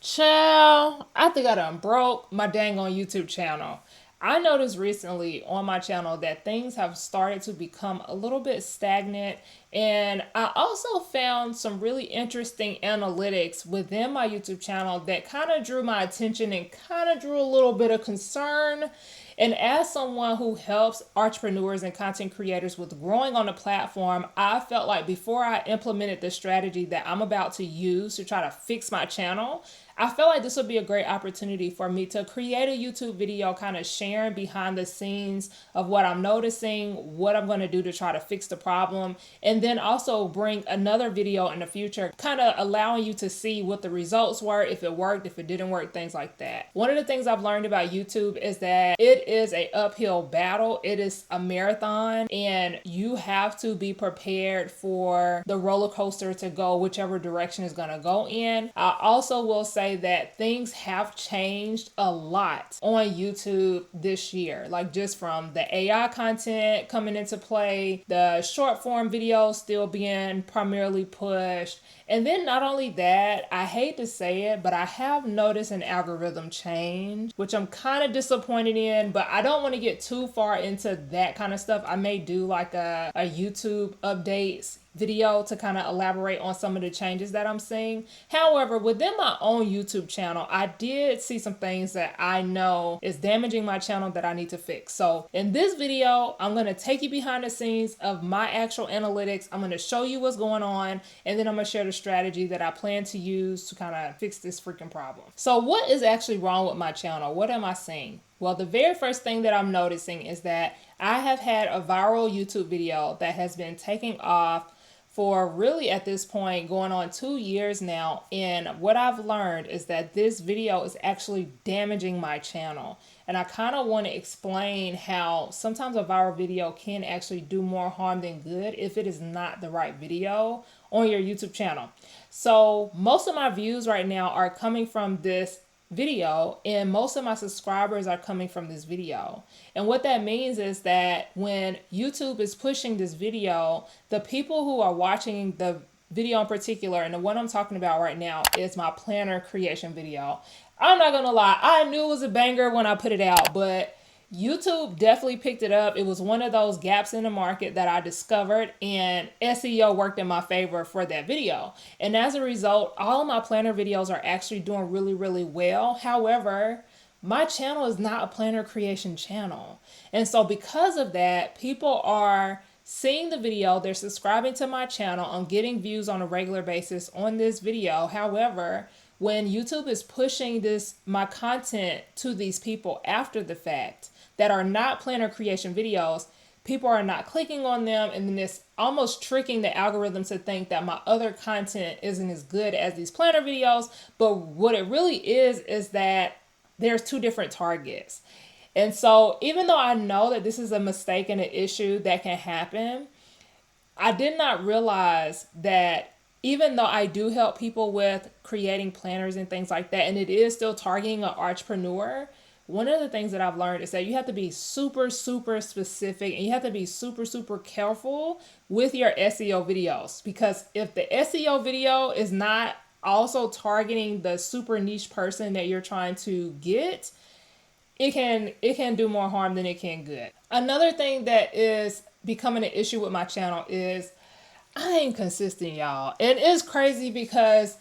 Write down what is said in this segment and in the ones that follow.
Child, I think I done broke my dang on YouTube channel. I noticed recently on my channel that things have started to become a little bit stagnant, and I also found some really interesting analytics within my YouTube channel that kind of drew my attention and kind of drew a little bit of concern. And as someone who helps entrepreneurs and content creators with growing on the platform, I felt like before I implemented the strategy that I'm about to use to try to fix my channel, I felt like this would be a great opportunity for me to create a YouTube video kind of sharing behind the scenes of what I'm noticing, what I'm going to do to try to fix the problem, and then also bring another video in the future, kind of allowing you to see what the results were, if it worked, if it didn't work, things like that. One of the things I've learned about YouTube is that it is a uphill battle. It is a marathon, and you have to be prepared for the roller coaster to go whichever direction is going to go in. I also will say that things have changed a lot on YouTube this year, like just from the AI content coming into play, the short form videos still being primarily pushed. And then not only that, I hate to say it, but I have noticed an algorithm change, which I'm kind of disappointed in, but I don't want to get too far into that kind of stuff. I may do like a YouTube updates video to kind of elaborate on some of the changes that I'm seeing. However, within my own YouTube channel, I did see some things that I know is damaging my channel that I need to fix. So in this video, I'm going to take you behind the scenes of my actual analytics. I'm going to show you what's going on, and then I'm going to share the strategy that I plan to use to kind of fix this freaking problem. So what is actually wrong with my channel? What am I seeing? Well, the very first thing that I'm noticing is that I have had a viral YouTube video that has been taking off for really at this point going on 2 years now. And what I've learned is that this video is actually damaging my channel. And I kind of want to explain how sometimes a viral video can actually do more harm than good if it is not the right video on your YouTube channel. So most of my views right now are coming from this video, and most of my subscribers are coming from this video. And what that means is that when YouTube is pushing this video, the people who are watching the video in particular, and the one I'm talking about right now is my planner creation video. I'm not gonna lie, I knew it was a banger when I put it out, but YouTube definitely picked it up. It was one of those gaps in the market that I discovered, and SEO worked in my favor for that video. And as a result, all of my planner videos are actually doing really, really well. However, my channel is not a planner creation channel. And so because of that, people are seeing the video, they're subscribing to my channel, I'm getting views on a regular basis on this video. However, when YouTube is pushing my content to these people after the fact that are not planner creation videos, people are not clicking on them, and then it's almost tricking the algorithm to think that my other content isn't as good as these planner videos. But what it really is that there's two different targets. And so even though I know that this is a mistake and an issue that can happen, I did not realize that even though I do help people with creating planners and things like that, and it is still targeting an entrepreneur, one of the things that I've learned is that you have to be super, super specific, and you have to be super, super careful with your SEO videos. Because if the SEO video is not also targeting the super niche person that you're trying to get, it can do more harm than it can good. Another thing that is becoming an issue with my channel is I ain't consistent, y'all. And it's crazy because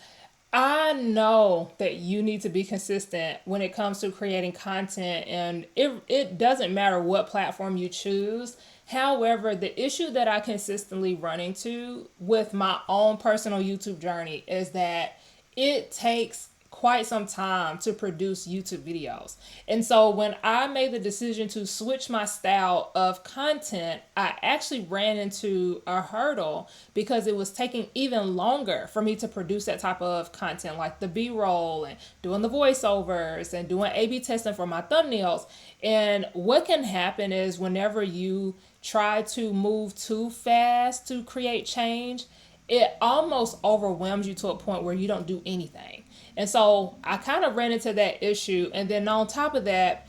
I know that you need to be consistent when it comes to creating content, and it doesn't matter what platform you choose. However, the issue that I consistently run into with my own personal YouTube journey is that it takes quite some time to produce YouTube videos. And so when I made the decision to switch my style of content, I actually ran into a hurdle because it was taking even longer for me to produce that type of content, like the B-roll and doing the voiceovers and doing A/B testing for my thumbnails. And what can happen is whenever you try to move too fast to create change, it almost overwhelms you to a point where you don't do anything. And so I kind of ran into that issue. And then on top of that,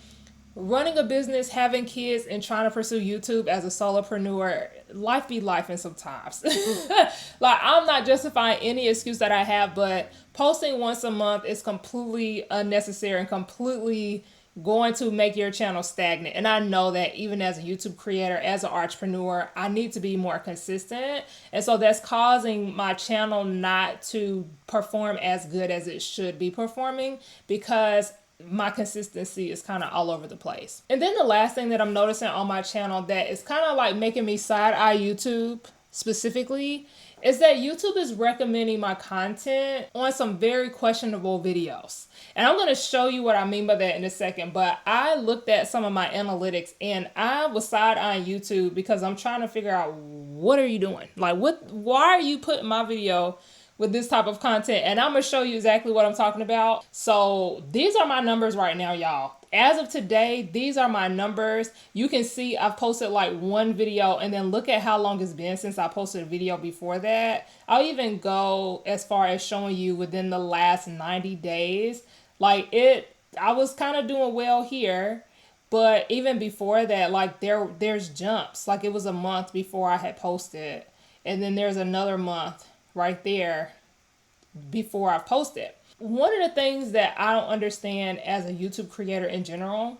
running a business, having kids, and trying to pursue YouTube as a solopreneur, life be life and sometimes. Like, I'm not justifying any excuse that I have, but posting once a month is completely unnecessary and completely going to make your channel stagnant. And I know that even as a YouTube creator, as an entrepreneur, I need to be more consistent. And so that's causing my channel not to perform as good as it should be performing, because my consistency is kind of all over the place. And then the last thing that I'm noticing on my channel that is kind of like making me side eye YouTube specifically is that YouTube is recommending my content on some very questionable videos. And I'm going to show you what I mean by that in a second, but I looked at some of my analytics and I was side-eyeing YouTube because I'm trying to figure out, what are you doing? Like, why are you putting my video with this type of content? And I'm going to show you exactly what I'm talking about. So these are my numbers right now, y'all. As of today, these are my numbers. You can see I've posted like one video, and then look at how long it's been since I posted a video before that. I'll even go as far as showing you within the last 90 days. Like, I was kind of doing well here, but even before that, like there's jumps. Like, it was a month before I had posted, and then there's another month right there before I posted. One of the things that I don't understand as a YouTube creator in general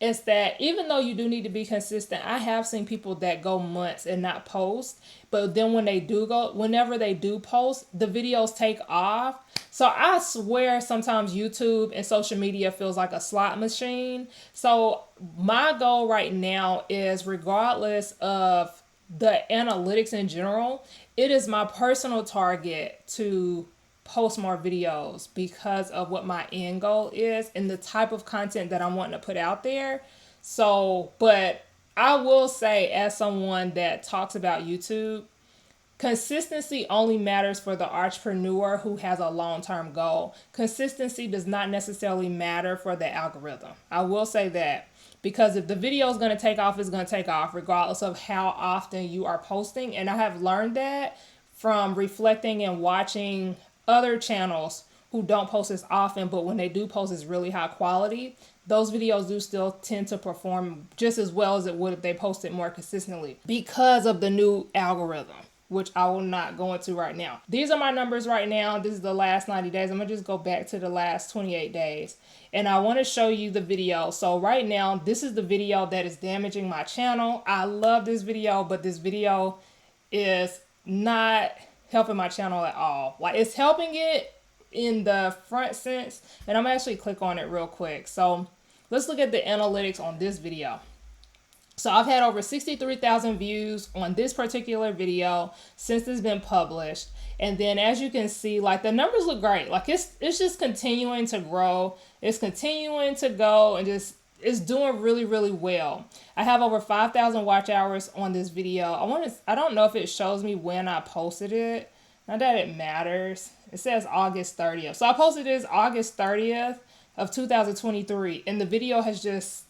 is that even though you do need to be consistent, I have seen people that go months and not post, but then whenever they do post, the videos take off. So I swear sometimes YouTube and social media feels like a slot machine. So my goal right now is, regardless of the analytics in general, it is my personal target to post more videos because of what my end goal is and the type of content that I'm wanting to put out there. So, but I will say, as someone that talks about YouTube, consistency only matters for the entrepreneur who has a long-term goal. Consistency does not necessarily matter for the algorithm. I will say that, because if the video is going to take off, it's going to take off regardless of how often you are posting. And I have learned that from reflecting and watching other channels who don't post as often, but when they do post, it's really high quality. Those videos do still tend to perform just as well as it would if they posted more consistently, because of the new algorithm, which I will not go into right now. These are my numbers right now. This is the last 90 days. I'm gonna just go back to the last 28 days. And I wanna show you the video. So right now, this is the video that is damaging my channel. I love this video, but this video is not helping my channel at all. Like, it's helping it in the front sense, and I'm actually click on it real quick. So let's look at the analytics on this video. So I've had over 63,000 views on this particular video since it's been published. And then as you can see, like, the numbers look great. Like, it's just continuing to grow. It's continuing to go, and just, it's doing really, really well. I have over 5,000 watch hours on this video. I don't know if it shows me when I posted it. Not that it matters. It says August 30th. So I posted this August 30th of 2023. And the video has just,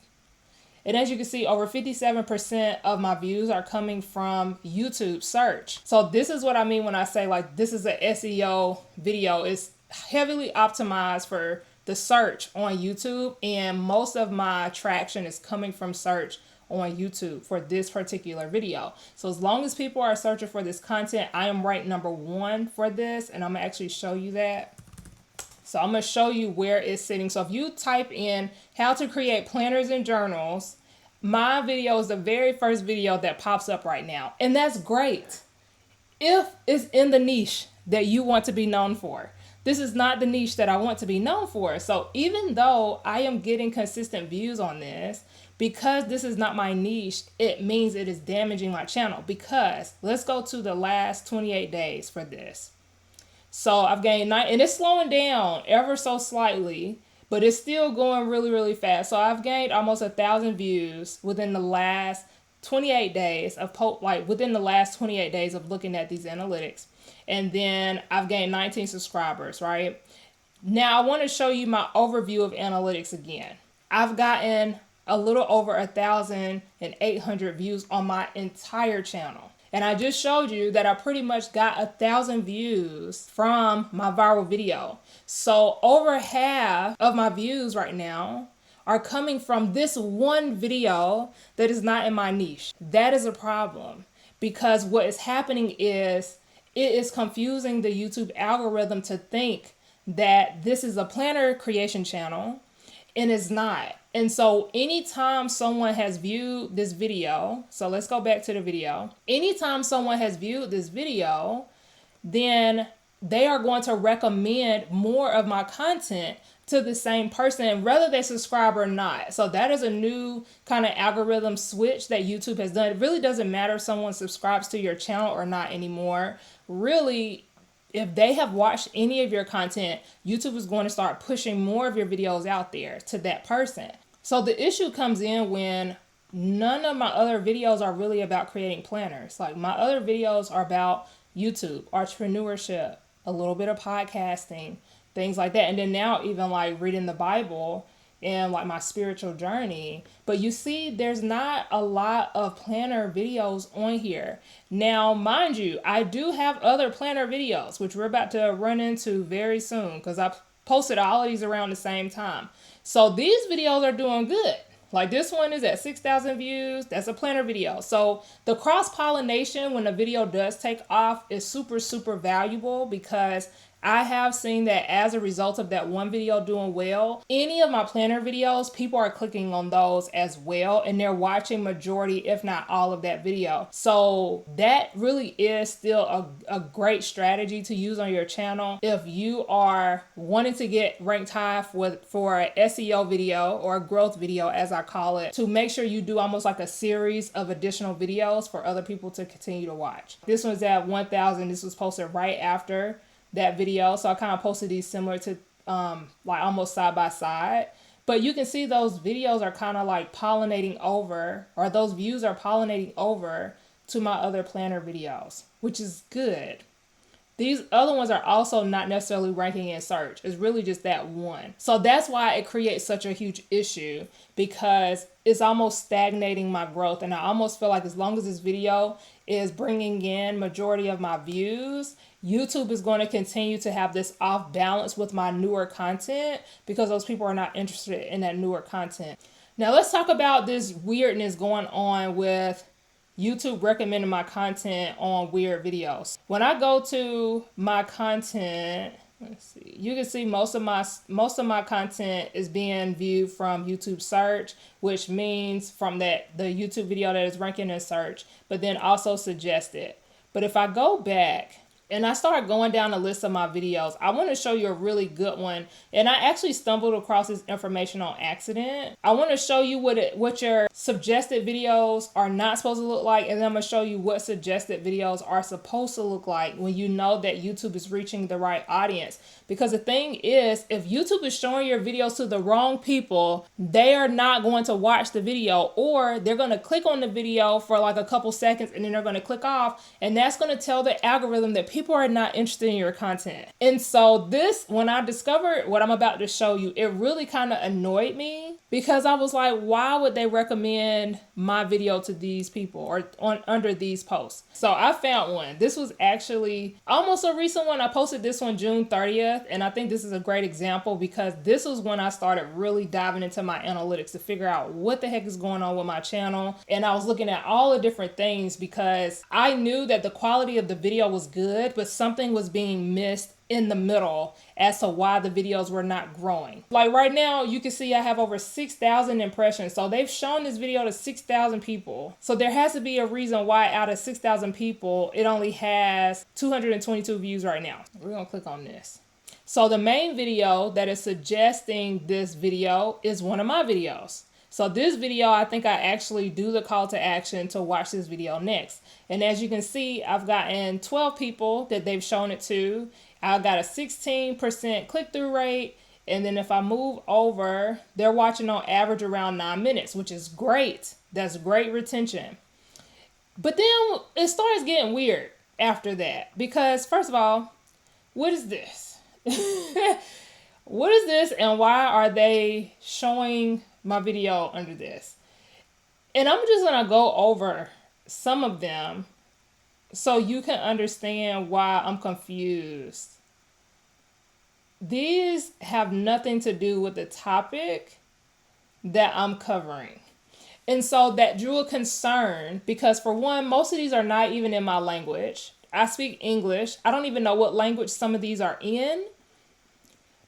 and as you can see, over 57% of my views are coming from YouTube search. So this is what I mean when I say, like, this is an SEO video. It's heavily optimized for the search on YouTube, and most of my traction is coming from search on YouTube for this particular video. So as long as people are searching for this content, I am ranked #1 for this, and I'm gonna actually show you that. So I'm gonna show you where it's sitting. So if you type in how to create planners and journals, my video is the very first video that pops up right now. And that's great if it's in the niche that you want to be known for. This is not the niche that I want to be known for. So even though I am getting consistent views on this, because this is not my niche, it means it is damaging my channel. Because let's go to the last 28 days for this. So I've gained 9, and it's slowing down ever so slightly, but it's still going really, really fast. So I've gained almost 1,000 views within the last 28 days of within the last 28 days of looking at these analytics. And then I've gained 19 subscribers, right? Now I want to show you my overview of analytics again. I've gotten a little over 1,800 views on my entire channel. And I just showed you that I pretty much got 1,000 views from my viral video. So over half of my views right now are coming from this one video that is not in my niche. That is a problem, because what is happening is it is confusing the YouTube algorithm to think that this is a planner creation channel, and it's not. And so anytime someone has viewed this video, so let's go back to the video. Anytime someone has viewed this video, then they are going to recommend more of my content to the same person, whether they subscribe or not. So that is a new kind of algorithm switch that YouTube has done. It really doesn't matter if someone subscribes to your channel or not anymore. Really, if they have watched any of your content, YouTube is going to start pushing more of your videos out there to that person. So the issue comes in when none of my other videos are really about creating planners. Like, my other videos are about YouTube, entrepreneurship, a little bit of podcasting, things like that. And then now even like reading the Bible and like my spiritual journey. But you see, there's not a lot of planner videos on here. Now, mind you, I do have other planner videos, which we're about to run into very soon because I posted all of these around the same time. So these videos are doing good. Like, this one is at 6,000 views. That's a planner video. So the cross-pollination when a video does take off is super, super valuable, because I have seen that as a result of that one video doing well, any of my planner videos, people are clicking on those as well, and they're watching majority, if not all, of that video. So that really is still a great strategy to use on your channel if you are wanting to get ranked high for an SEO video, or a growth video as I call it, to make sure you do almost like a series of additional videos for other people to continue to watch. This one's at 1,000. This was posted right after that video, so I kind of posted these similar to like almost side by side, but you can see those videos are kind of like pollinating over, or those views are pollinating over to my other planner videos, which is good. These other ones are also not necessarily ranking in search. It's really just that one. So that's why it creates such a huge issue, because it's almost stagnating my growth. And I almost feel like as long as this video is bringing in majority of my views, YouTube is going to continue to have this off balance with my newer content, because those people are not interested in that newer content. Now let's talk about this weirdness going on with YouTube recommending my content on weird videos. When I go to my content, let's see, you can see most of my content is being viewed from YouTube search, which means from the YouTube video that is ranking in search, but then also suggested. But if I go back and I start going down the list of my videos, I want to show you a really good one. And I actually stumbled across this information on accident. I want to show you what your suggested videos are not supposed to look like. And then I'm going to show you what suggested videos are supposed to look like when you know that YouTube is reaching the right audience. Because the thing is, if YouTube is showing your videos to the wrong people, they are not going to watch the video, or they're going to click on the video for like a couple seconds and then they're going to click off. And that's going to tell the algorithm that people are not interested in your content. And so this, when I discovered what I'm about to show you, it really kind of annoyed me, because I was like, why would they recommend my video to these people or under these posts? So I found one. This was actually almost a recent one. I posted this one June 30th, and I think this is a great example, because this was when I started really diving into my analytics to figure out what the heck is going on with my channel. And I was looking at all the different things, because I knew that the quality of the video was good, but something was being missed in the middle as to why the videos were not growing. Like right now, you can see I have over 6,000 impressions. So they've shown this video to 6,000 people. So there has to be a reason why out of 6,000 people, it only has 222 views right now. We're gonna click on this. So the main video that is suggesting this video is one of my videos. So this video, I think I actually do the call to action to watch this video next. And as you can see, I've gotten 12 people that they've shown it to. I got a 16% click-through rate. And then if I move over, they're watching on average around 9 minutes, which is great. That's great retention. But then it starts getting weird after that, because first of all, what is this? What is this, and why are they showing my video under this? And I'm just going to go over some of them so you can understand why I'm confused. These have nothing to do with the topic that I'm covering. And so that drew a concern because, for one, most of these are not even in my language. I speak English. I don't even know what language some of these are in.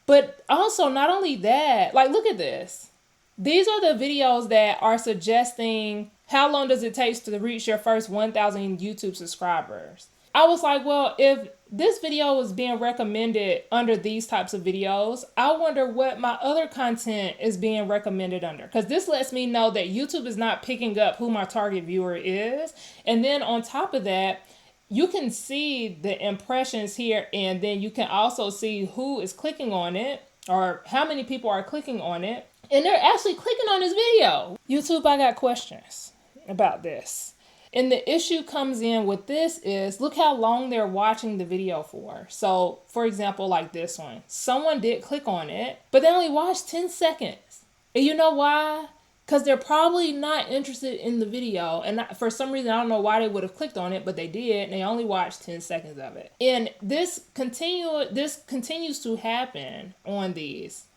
But also, not only that, like, look at this. These are the videos that are suggesting how long does it take to reach your first 1,000 YouTube subscribers. I was like, well, if this video is being recommended under these types of videos, I wonder what my other content is being recommended under. Because this lets me know that YouTube is not picking up who my target viewer is. And then on top of that, you can see the impressions here, and then you can also see who is clicking on it or how many people are clicking on it. And they're actually clicking on this video. YouTube, I got questions about this. And the issue comes in with this is, look how long they're watching the video for. So, for example, like this one. Someone did click on it, but they only watched 10 seconds. And you know why? Because they're probably not interested in the video. And for some reason, I don't know why they would have clicked on it, but they did. And they only watched 10 seconds of it. And this continues to happen on these.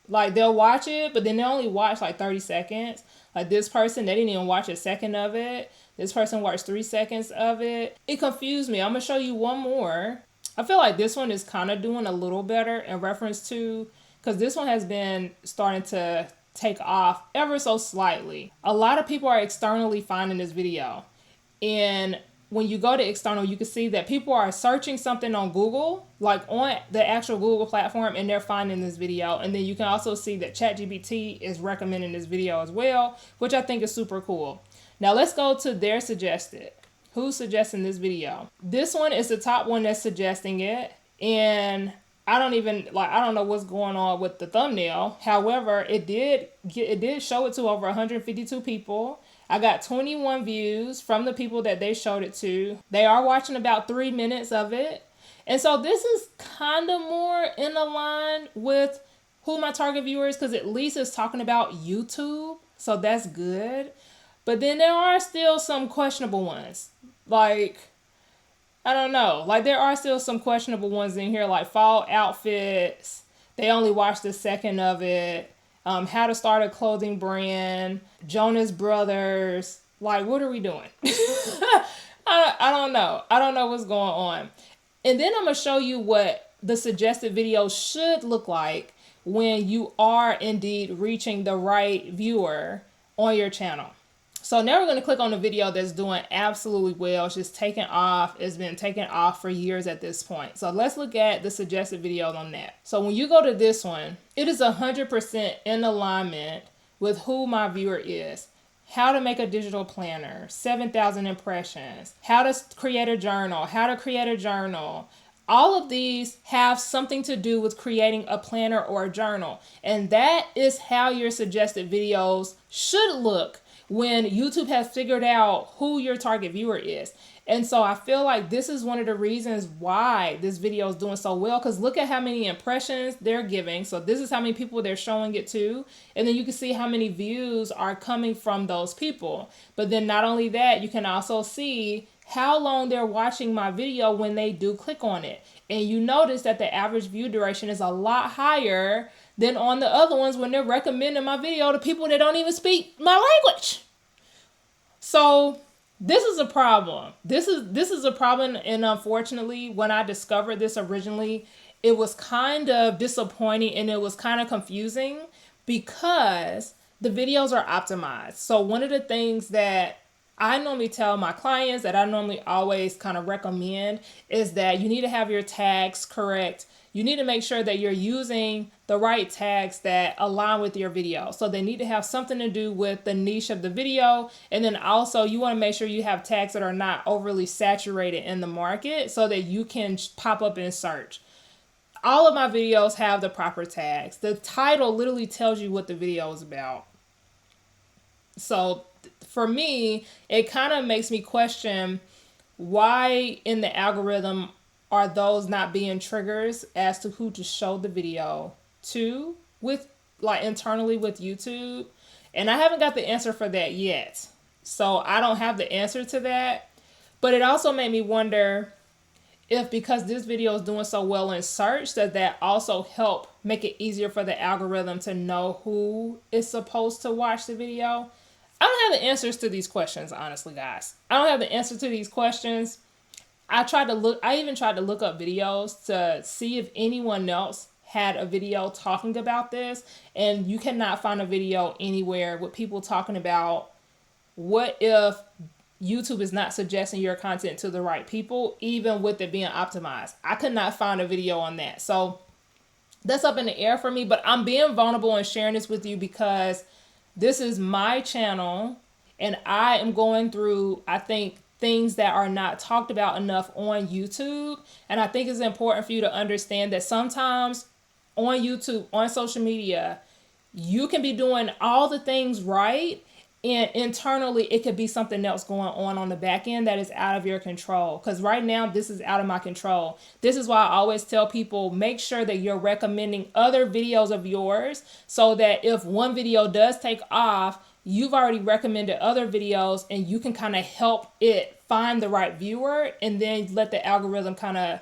Like, they'll watch it, but then they only watch like 30 seconds. Like this person, they didn't even watch a second of it. This person watched 3 seconds of it. It confused me. I'm going to show you one more. I feel like this one is kind of doing a little better in reference to, because this one has been starting to take off ever so slightly. A lot of people are externally finding this video. And when you go to external, you can see that people are searching something on Google, like on the actual Google platform, and they're finding this video. And then you can also see that ChatGPT is recommending this video as well, which I think is super cool. Now let's go to their suggested. Who's suggesting this video? This one is the top one that's suggesting it. And I don't know what's going on with the thumbnail. However, it did show it to over 152 people. I got 21 views from the people that they showed it to. They are watching about 3 minutes of it. And so this is kind of more in line with who my target viewer is, because at least it's talking about YouTube. So that's good. But then there are still some questionable ones. Like, I don't know. Like, there are still some questionable ones in here, like fall outfits. They only watched a second of it. How to start a clothing brand. Jonas Brothers. Like, what are we doing? I don't know. I don't know what's going on. And then I'm going to show you what the suggested video should look like when you are indeed reaching the right viewer on your channel. So now we're going to click on the video that's doing absolutely well. It's just taking off. It's been taking off for years at this point. So let's look at the suggested videos on that. So when you go to this one, it is 100% in alignment with who my viewer is. How to make a digital planner, 7,000 impressions, how to create a journal, All of these have something to do with creating a planner or a journal. And that is how your suggested videos should look when YouTube has figured out who your target viewer is. And so I feel like this is one of the reasons why this video is doing so well, because look at how many impressions they're giving. So this is how many people they're showing it to. And then you can see how many views are coming from those people. But then not only that, you can also see how long they're watching my video when they do click on it. And you notice that the average view duration is a lot higher than on the other ones when they're recommending my video to people that don't even speak my language. So this is a problem. This is a problem, and unfortunately, when I discovered this originally, it was kind of disappointing and it was kind of confusing because the videos are optimized. So one of the things that I normally tell my clients, that I normally always kind of recommend, is that you need to have your tags correct. You need to make sure that you're using the right tags that align with your video. So they need to have something to do with the niche of the video. And then also you want to make sure you have tags that are not overly saturated in the market so that you can pop up in search. All of my videos have the proper tags. The title literally tells you what the video is about. So for me, it kind of makes me question why in the algorithm are those not being triggers as to who to show the video to with, like, internally with YouTube. And I haven't got the answer for that yet. So I don't have the answer to that. But it also made me wonder if, because this video is doing so well in search, does that also help make it easier for the algorithm to know who is supposed to watch the video? I don't have the answers to these questions, honestly, guys. I don't have the answer to these questions. I even tried to look up videos to see if anyone else had a video talking about this, and you cannot find a video anywhere with people talking about what if YouTube is not suggesting your content to the right people, even with it being optimized. I could not find a video on that. So that's up in the air for me, but I'm being vulnerable and sharing this with you because this is my channel and I am going through, I think, things that are not talked about enough on YouTube. And I think it's important for you to understand that sometimes on YouTube, on social media, you can be doing all the things right, and internally it could be something else going on the back end that is out of your control. Because right now this is out of my control. This is why I always tell people, make sure that you're recommending other videos of yours, so that if one video does take off, you've already recommended other videos and you can kind of help it find the right viewer, and then let the algorithm kind of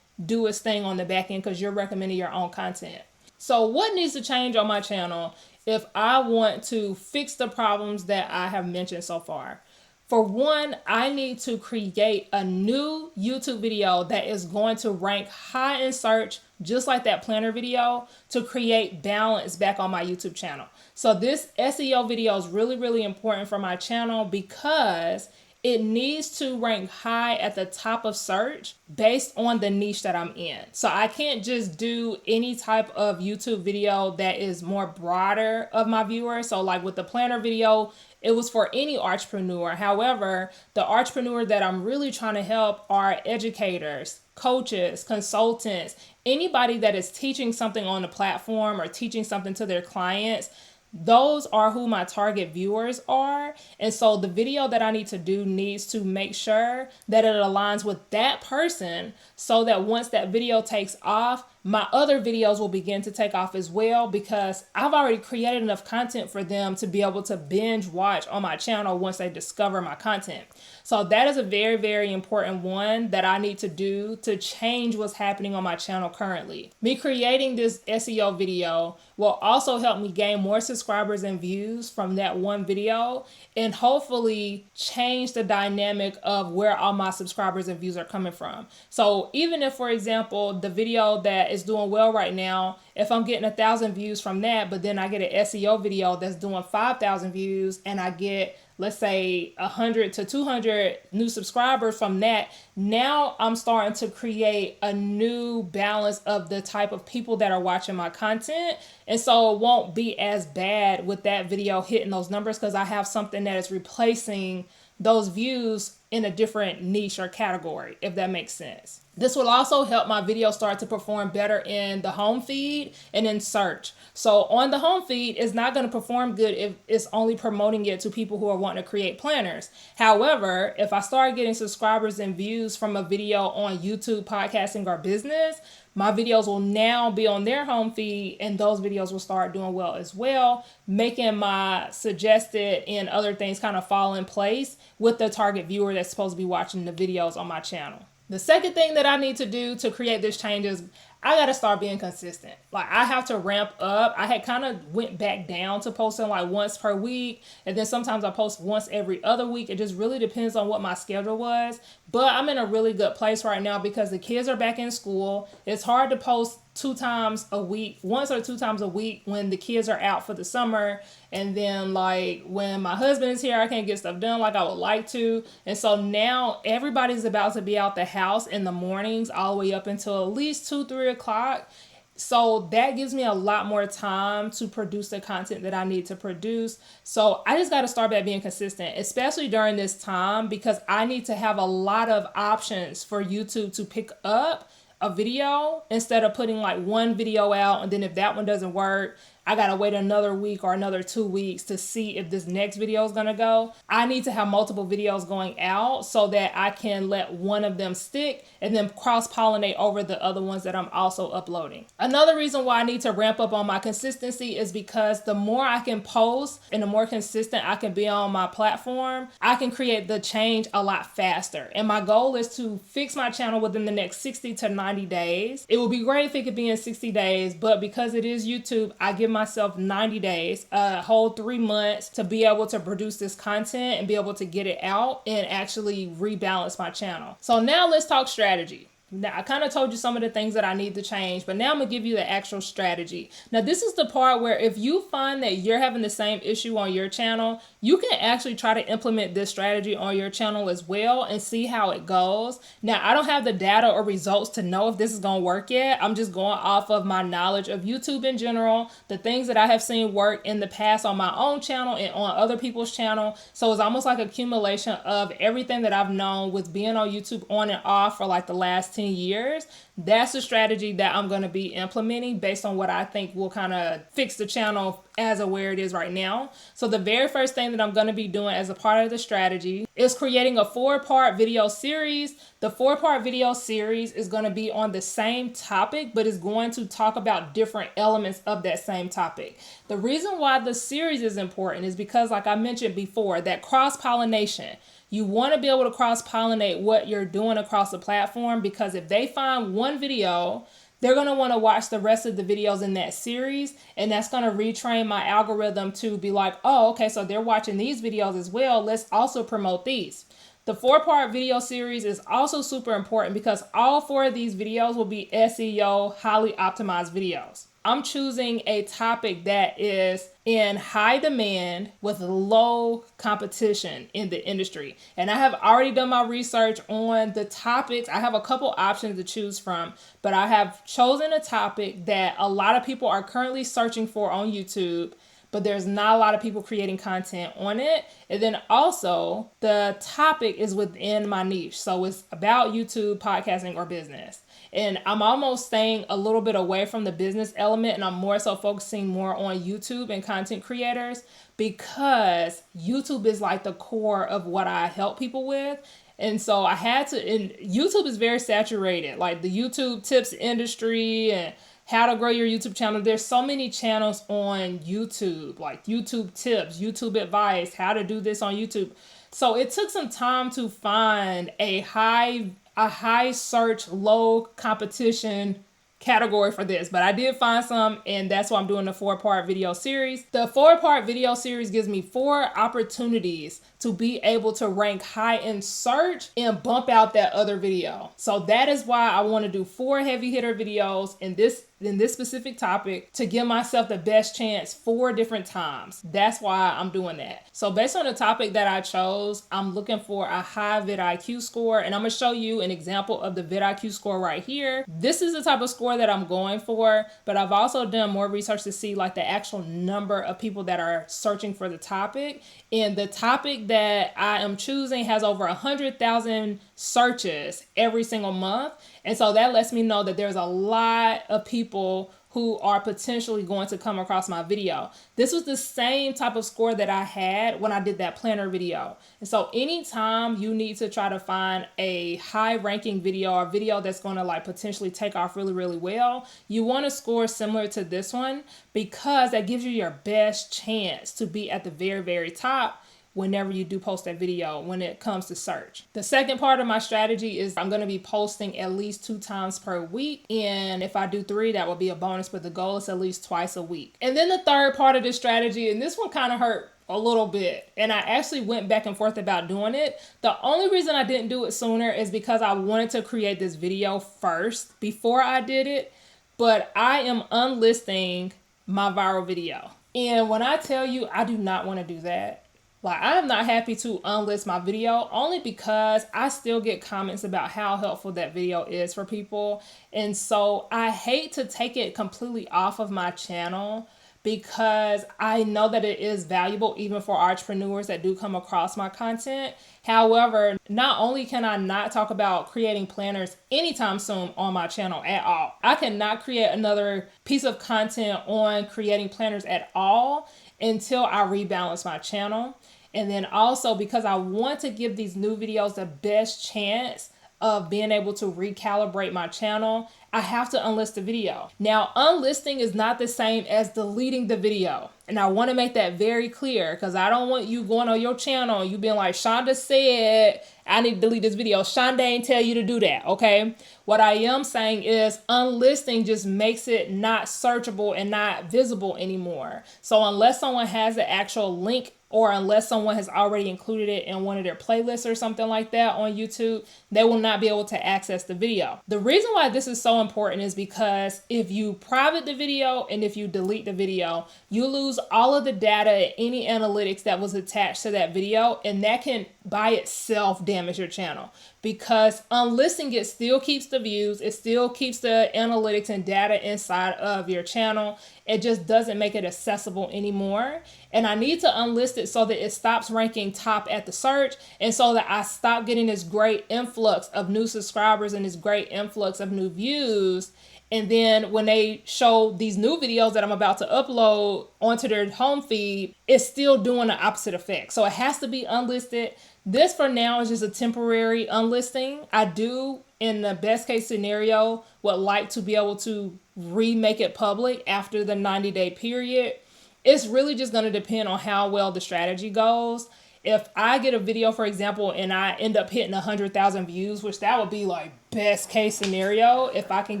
do its thing on the back end because you're recommending your own content. So what needs to change on my channel if I want to fix the problems that I have mentioned so far? For one, I need to create a new YouTube video that is going to rank high in search, just like that planner video, to create balance back on my YouTube channel. So this SEO video is really, really important for my channel because it needs to rank high at the top of search based on the niche that I'm in. So I can't just do any type of YouTube video that is more broader of my viewers. So like with the planner video, it was for any entrepreneur. However, the entrepreneur that I'm really trying to help are educators, coaches, consultants, anybody that is teaching something on the platform or teaching something to their clients. Those are who my target viewers are. And so the video that I need to do needs to make sure that it aligns with that person, so that once that video takes off, my other videos will begin to take off as well, because I've already created enough content for them to be able to binge watch on my channel once they discover my content. So that is a very, very important one that I need to do to change what's happening on my channel currently. Me creating this SEO video will also help me gain more subscribers and views from that one video, and hopefully change the dynamic of where all my subscribers and views are coming from. So even if, for example, the video that is doing well right now, if I'm getting 1,000 views from that, but then I get an SEO video that's doing 5,000 views and I get, let's say, 100 to 200 new subscribers from that, now I'm starting to create a new balance of the type of people that are watching my content. And so it won't be as bad with that video hitting those numbers, because I have something that is replacing those views in a different niche or category, if that makes sense. This will also help my video start to perform better in the home feed and in search. So on the home feed, it's not going to perform good if it's only promoting it to people who are wanting to create planners. However, if I start getting subscribers and views from a video on YouTube, podcasting, or business, my videos will now be on their home feed, and those videos will start doing well as well, making my suggested and other things kind of fall in place with the target viewer that's supposed to be watching the videos on my channel. The second thing that I need to do to create this change is I got to start being consistent. Like, I have to ramp up. I had kind of went back down to posting like once per week, and then sometimes I post once every other week. It just really depends on what my schedule was. But I'm in a really good place right now because the kids are back in school. It's hard to post 2 times a week, once or 2 times a week, when the kids are out for the summer. And then like when my husband is here, I can't get stuff done like I would like to. And so now everybody's about to be out the house in the mornings all the way up until at least 2-3 o'clock. So that gives me a lot more time to produce the content that I need to produce. So I just got to start back being consistent, especially during this time, because I need to have a lot of options for YouTube to pick up a video, instead of putting like one video out, and then if that one doesn't work, I gotta wait another week or another 2 weeks to see if this next video is gonna go. I need to have multiple videos going out so that I can let one of them stick and then cross-pollinate over the other ones that I'm also uploading. Another reason why I need to ramp up on my consistency is because the more I can post and the more consistent I can be on my platform, I can create the change a lot faster. And my goal is to fix my channel within the next 60 to 90 days. It would be great if it could be in 60 days, but because it is YouTube, I give myself 90 days, a whole 3 months to be able to produce this content and be able to get it out and actually rebalance my channel. So now let's talk strategy. Now, I kind of told you some of the things that I need to change, but now I'm going to give you the actual strategy. Now, this is the part where if you find that you're having the same issue on your channel, you can actually try to implement this strategy on your channel as well and see how it goes. Now, I don't have the data or results to know if this is going to work yet. I'm just going off of my knowledge of YouTube in general, the things that I have seen work in the past on my own channel and on other people's channel. So it's almost like accumulation of everything that I've known with being on YouTube on and off for like the last 10 years. That's the strategy that I'm going to be implementing based on what I think will kind of fix the channel as of where it is right now. So the very first thing that I'm going to be doing as a part of the strategy is creating a 4-part video series. The 4-part video series is going to be on the same topic, but is going to talk about different elements of that same topic. The reason why the series is important is because, like I mentioned before, that cross-pollination. You want to be able to cross-pollinate what you're doing across the platform, because if they find one video, they're going to want to watch the rest of the videos in that series, and that's going to retrain my algorithm to be like, oh, okay, so they're watching these videos as well. Let's also promote these. The 4-part video series is also super important because all 4 of these videos will be SEO highly optimized videos. I'm choosing a topic that is in high demand with low competition in the industry. And I have already done my research on the topics. I have a couple options to choose from, but I have chosen a topic that a lot of people are currently searching for on YouTube, but there's not a lot of people creating content on it. And then also the topic is within my niche. So it's about YouTube, podcasting, or business. And I'm almost staying a little bit away from the business element, and I'm more so focusing more on YouTube and content creators, because YouTube is like the core of what I help people with. And so I had to, and YouTube is very saturated, like the YouTube tips industry and how to grow your YouTube channel. There's so many channels on YouTube, like YouTube tips, YouTube advice, how to do this on YouTube. So it took some time to find a high search, low competition category for this, but I did find some, and that's why I'm doing the 4-part video series. The 4-part video series gives me 4 opportunities to be able to rank high in search and bump out that other video. So that is why I want to do 4 heavy hitter videos in this specific topic to give myself the best chance 4 different times. That's why I'm doing that. So based on the topic that I chose, I'm looking for a high vidIQ score, and I'm going to show you an example of the vidIQ score right here. This is the type of score that I'm going for, but I've also done more research to see like the actual number of people that are searching for the topic. And the topic that I am choosing has over 100,000 searches every single month. And so that lets me know that there's a lot of people who are potentially going to come across my video. This was the same type of score that I had when I did that planner video. And so anytime you need to try to find a high ranking video or video that's going to like potentially take off really, really well, you want to score similar to this one, because that gives you your best chance to be at the very, very top whenever you do post that video when it comes to search. The second part of my strategy is I'm going to be posting at least 2 times per week. And if I do 3, that will be a bonus, but the goal is at least twice a week. And then the third part of this strategy, and this one kind of hurt a little bit, and I actually went back and forth about doing it. The only reason I didn't do it sooner is because I wanted to create this video first before I did it, but I am unlisting my viral video. And when I tell you I do not want to do that, like, I am not happy to unlist my video, only because I still get comments about how helpful that video is for people. And so I hate to take it completely off of my channel, because I know that it is valuable even for entrepreneurs that do come across my content. However, not only can I not talk about creating planners anytime soon on my channel at all, I cannot create another piece of content on creating planners at all until I rebalance my channel. And then also, because I want to give these new videos the best chance of being able to recalibrate my channel, I have to unlist the video. Now, unlisting is not the same as deleting the video. And I want to make that very clear because I don't want you going on your channel and you being like, Shonda said I need to delete this video. Shonda ain't tell you to do that, okay? What I am saying is unlisting just makes it not searchable and not visible anymore. So unless someone has the actual link or unless someone has already included it in one of their playlists or something like that on YouTube, they will not be able to access the video. The reason why this is so important is because if you private the video and if you delete the video, you lose all of the data and any analytics that was attached to that video, and that can by itself damage your channel. Because unlisting it still keeps the views, it still keeps the analytics and data inside of your channel. It just doesn't make it accessible anymore. And I need to unlist it so that it stops ranking top at the search and so that I stop getting this great influx of new subscribers and this great influx of new views. And then when they show these new videos that I'm about to upload onto their home feed, it's still doing the opposite effect. So it has to be unlisted. This for now is just a temporary unlisting. I do, in the best case scenario, would like to be able to remake it public after the 90-day period. It's really just going to depend on how well the strategy goes. If I get a video, for example, and I end up hitting 100,000 views, which that would be like best case scenario, if I can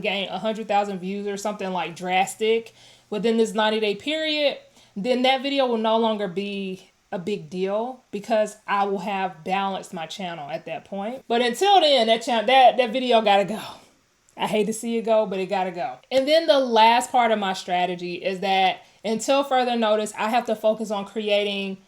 gain 100,000 views or something like drastic within this 90-day period, then that video will no longer be a big deal because I will have balanced my channel at that point. But until then, that video gotta go. I hate to see it go, but it gotta go. And then the last part of my strategy is that until further notice, I have to focus on creating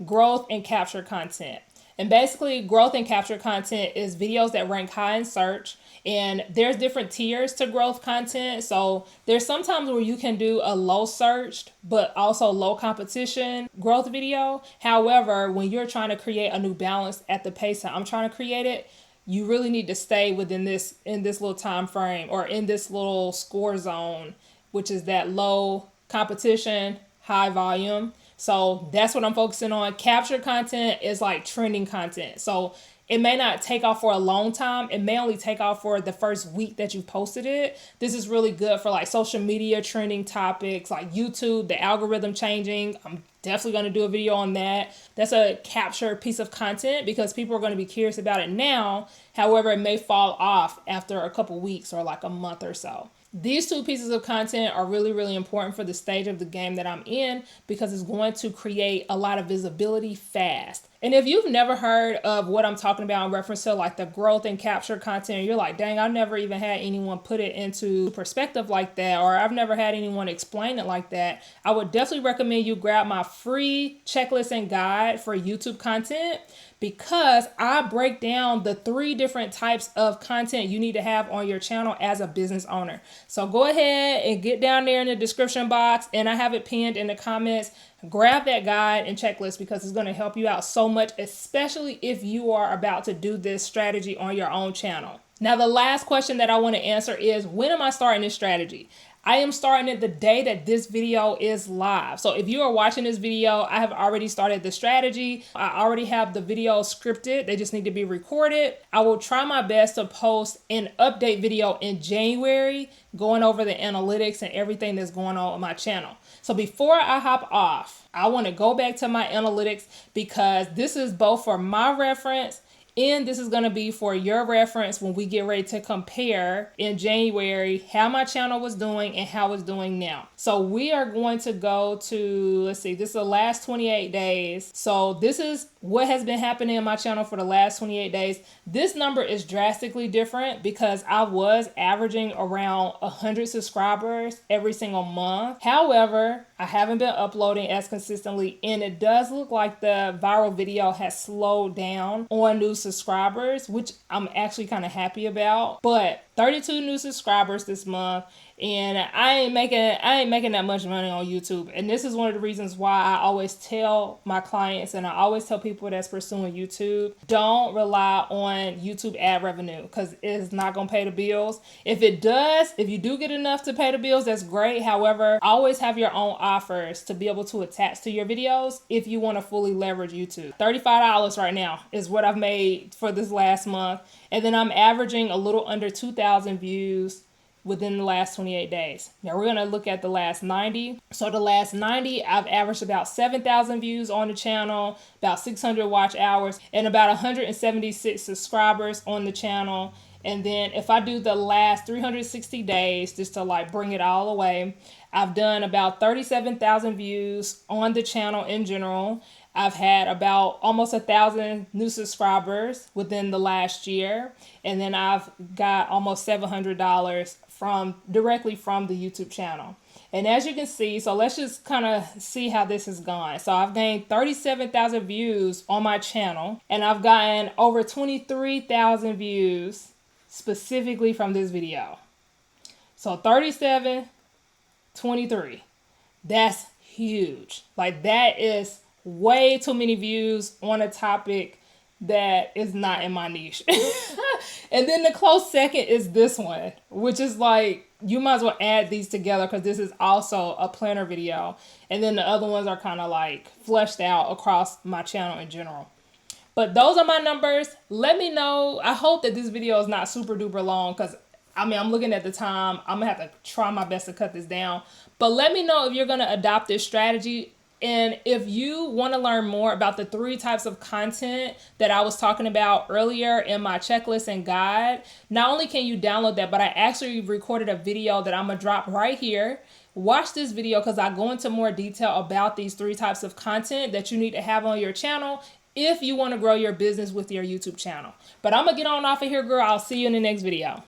growth and capture content. And basically, growth and capture content is videos that rank high in search. And there's different tiers to growth content. So there's sometimes where you can do a low searched, but also low competition growth video. However, when you're trying to create a new balance at the pace that I'm trying to create it, you really need to stay within this, in this little time frame or in this little score zone, which is that low competition, high volume. So that's what I'm focusing on. Capture content is like trending content. So it may not take off for a long time. It may only take off for the first week that you posted it. This is really good for like social media trending topics, like YouTube, the algorithm changing. I'm definitely going to do a video on that. That's a capture piece of content because people are going to be curious about it now. However, it may fall off after a couple weeks or like a month or so. These two pieces of content are really, really important for the stage of the game that I'm in because it's going to create a lot of visibility fast. And if you've never heard of what I'm talking about in reference to like the growth and capture content, you're like, dang, I've never even had anyone put it into perspective like that, or I've never had anyone explain it like that, I would definitely recommend you grab my free checklist and guide for YouTube content because I break down the 3 different types of content you need to have on your channel as a business owner. So go ahead and get down there in the description box, and I have it pinned in the comments. Grab that guide and checklist because it's going to help you out so much, especially if you are about to do this strategy on your own channel. Now, the last question that I want to answer is, when am I starting this strategy? I am starting it the day that this video is live. So if you are watching this video, I have already started the strategy. I already have the video scripted. They just need to be recorded. I will try my best to post an update video in January, going over the analytics and everything that's going on with my channel. So before I hop off, I want to go back to my analytics because this is both for my reference and this is going to be for your reference when we get ready to compare in January how my channel was doing and how it's doing now. So we are going to go to, let's see, this is the last 28 days. So this is what has been happening in my channel for the last 28 days. This number is drastically different because I was averaging around 100 subscribers every single month. However, I haven't been uploading as consistently, and it does look like the viral video has slowed down on new subscribers, which I'm actually kind of happy about. But 32 new subscribers this month, and I ain't making that much money on YouTube. And this is one of the reasons why I always tell my clients and I always tell people that's pursuing YouTube, don't rely on YouTube ad revenue because it's not going to pay the bills. If it does, if you do get enough to pay the bills, that's great. However, always have your own offers to be able to attach to your videos if you want to fully leverage YouTube. $35 right now is what I've made for this last month. And then I'm averaging a little under 2,000 views within the last 28 days. Now we're going to look at the last 90. So the last 90, I've averaged about 7,000 views on the channel, about 600 watch hours, and about 176 subscribers on the channel. And then if I do the last 360 days, just to like bring it all away, I've done about 37,000 views on the channel in general. I've had about almost 1,000 new subscribers within the last year. And then I've got almost $700 directly from the YouTube channel. And as you can see, so let's just kind of see how this has gone. So I've gained 37,000 views on my channel, and I've gotten over 23,000 views specifically from this video. So 37, 23. That's huge. Like, that is way too many views on a topic that is not in my niche. And then the close second is this one, which is like, you might as well add these together because this is also a planner video. And then the other ones are kind of like fleshed out across my channel in general. But those are my numbers. Let me know. I hope that this video is not super duper long because I mean, I'm looking at the time. I'm going to have to try my best to cut this down. But let me know if you're going to adopt this strategy. And if you want to learn more about the 3 types of content that I was talking about earlier in my checklist and guide, not only can you download that, but I actually recorded a video that I'm going to drop right here. Watch this video because I go into more detail about these 3 types of content that you need to have on your channel if you want to grow your business with your YouTube channel. But I'm going to get on off of here, girl. I'll see you in the next video.